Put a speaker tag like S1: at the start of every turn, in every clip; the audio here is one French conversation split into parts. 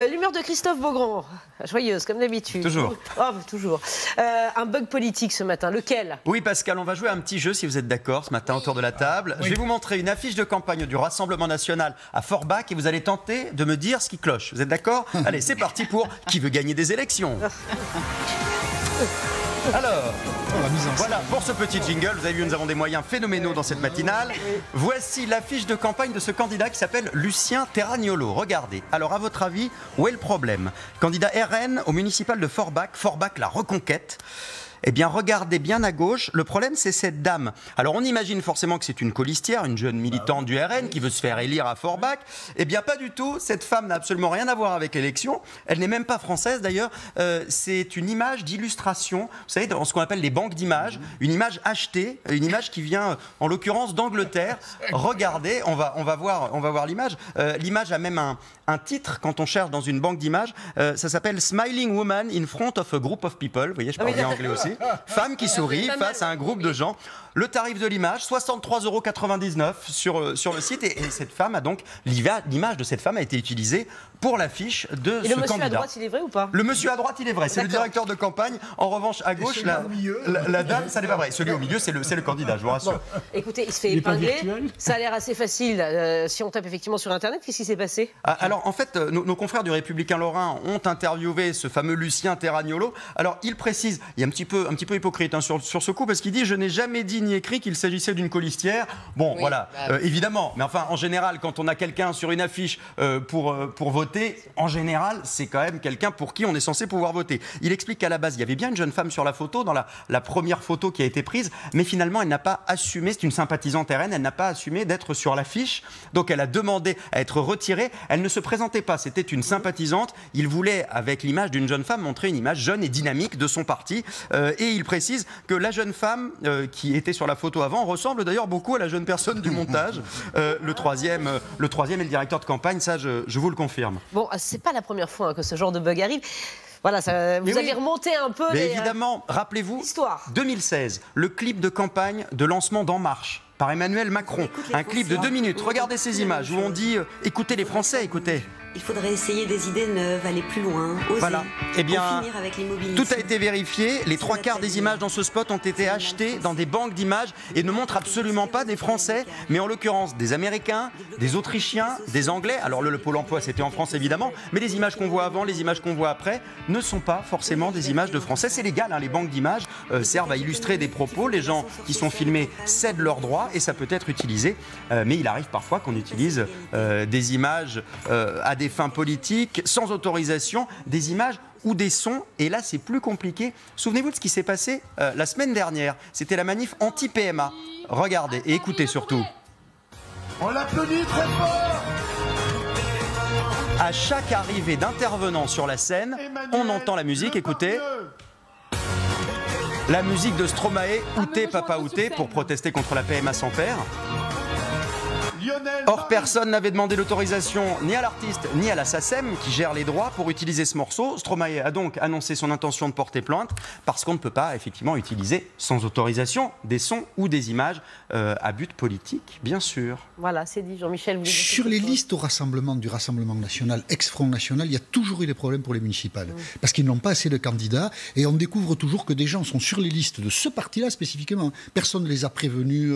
S1: L'humeur de Christophe Beaugrand, joyeuse comme d'habitude.
S2: Toujours.
S1: Oh, toujours. Un bug politique ce matin, lequel?
S2: Oui Pascal, on va jouer à un petit jeu si vous êtes d'accord ce matin autour de la table. Oui. Je vais vous montrer une affiche de campagne du Rassemblement National à Forbach et vous allez tenter de me dire ce qui cloche. Vous êtes d'accord? Allez, c'est parti pour Qui veut gagner des élections. Alors, voilà, pour ce petit jingle, vous avez vu, nous avons des moyens phénoménaux dans cette matinale. Voici l'affiche de campagne de ce candidat qui s'appelle Lucien Terragnolo. Regardez. Alors, à votre avis, où est le problème? Candidat RN au municipal de Forbach, Forbach la Reconquête. Eh bien, regardez bien à gauche, le problème c'est cette dame. Alors on imagine forcément que c'est une colistière, une jeune militante du RN qui veut se faire élire à Forbach. Eh bien pas du tout, cette femme n'a absolument rien à voir avec l'élection. Elle n'est même pas française d'ailleurs, c'est une image d'illustration, vous savez, dans ce qu'on appelle les banques d'images, une image achetée, une image qui vient en l'occurrence d'Angleterre. Regardez, on va voir l'image. L'image a même un titre quand on cherche dans une banque d'images, ça s'appelle Smiling Woman in front of a group of people. Vous voyez, je parle bien anglais aussi. Femme qui sourit face à un groupe de gens. Le tarif de l'image, 63,99 € sur le site. Et cette femme a donc, l'image de cette femme a été utilisée pour l'affiche de ce candidat. Et le monsieur à droite,
S1: il est vrai ou pas?
S2: Le monsieur à droite, il est vrai. C'est le directeur de campagne. En revanche, à gauche, la dame, ça n'est pas vrai. Celui au milieu, c'est le candidat, je vous rassure. Bon,
S1: écoutez, il se fait épingler. Ça a l'air assez facile. Si on tape effectivement sur Internet, qu'est-ce qui s'est passé?
S2: Alors, en fait, nos confrères du Républicain Lorrain ont interviewé ce fameux Lucien Terragnolo. Alors, il précise, il est un petit peu hypocrite hein, sur ce coup, parce qu'il dit « Je n'ai jamais dit ni écrit qu'il s'agissait d'une colistière ». Bon, oui, voilà, évidemment. Mais enfin, en général, quand on a quelqu'un sur une affiche pour voter, en général, c'est quand même quelqu'un pour qui on est censé pouvoir voter. Il explique qu'à la base, il y avait bien une jeune femme sur la photo, dans la première photo qui a été prise, mais finalement, elle n'a pas assumé, c'est une sympathisante RN, elle n'a pas assumé d'être sur l'affiche. Donc, elle a demandé à être retirée. Elle ne se présentait pas, c'était une sympathisante. Il voulait, avec l'image d'une jeune femme, montrer une image jeune et dynamique de son parti. Et il précise que la jeune femme qui était sur la photo avant ressemble d'ailleurs beaucoup à la jeune personne du montage. Le troisième est le directeur de campagne, ça je vous le confirme.
S1: Bon, c'est pas la première fois hein, que ce genre de bug arrive. Voilà, vous avez remonté un peu
S2: mais évidemment, rappelez-vous, 2016, le clip de campagne de lancement d'En Marche par Emmanuel Macron. Un clip de 2 minutes. Regardez ces images où on dit « Écoutez les Français, écoutez ».
S3: Il faudrait essayer des idées neuves, aller plus loin, oser.
S2: Voilà. Eh bien,
S3: finir avec
S2: tout a été vérifié. Les 3/4 des images dans ce spot ont été achetées dans des banques d'images et ne montrent absolument pas des Français, mais en l'occurrence des Américains, des Autrichiens, des Anglais. Alors le Pôle emploi, c'était en France évidemment, mais les images qu'on voit avant, les images qu'on voit après, ne sont pas forcément des images de Français. C'est légal, hein, les banques d'images servent à illustrer des propos. Les gens qui sont filmés cèdent leurs droits et ça peut être utilisé. Mais il arrive parfois qu'on utilise des images à des fins politiques, sans autorisation, des images ou des sons, et là c'est plus compliqué. Souvenez-vous de ce qui s'est passé la semaine dernière, c'était la manif anti-PMA. Regardez et écoutez surtout.
S4: On l'applaudit très fort.
S2: À chaque arrivée d'intervenants sur la scène, on entend la musique, écoutez. La musique de Stromae, Outé Papa Outé, pour protester contre la PMA sans père. Or, personne n'avait demandé l'autorisation ni à l'artiste ni à la SACEM qui gère les droits pour utiliser ce morceau. Stromae a donc annoncé son intention de porter plainte parce qu'on ne peut pas effectivement utiliser sans autorisation des sons ou des images à but politique, bien sûr.
S1: Voilà, c'est dit. Jean-Michel, vous voulez dire
S5: sur les listes du Rassemblement National, ex-Front National, il y a toujours eu des problèmes pour les municipales. Parce qu'ils n'ont pas assez de candidats et on découvre toujours que des gens sont sur les listes de ce parti-là spécifiquement. Personne ne les a prévenus.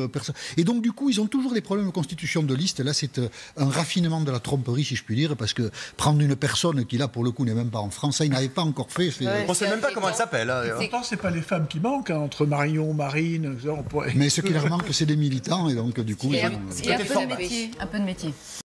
S5: Et donc du coup, ils ont toujours des problèmes de constitution de liste. Là, c'est un raffinement de la tromperie, si je puis dire, parce que prendre une personne qui, là, pour le coup, n'est même pas en France, ça, ils n'avaient pas encore fait.
S2: On ne sait même pas comment elle s'appelle.
S4: Pourtant, ce n'est pas les femmes qui manquent, hein, entre Marion, Marine...
S5: Mais ce qui leur manque, c'est des militants, et donc, du coup...
S6: Il y a un peu de métier.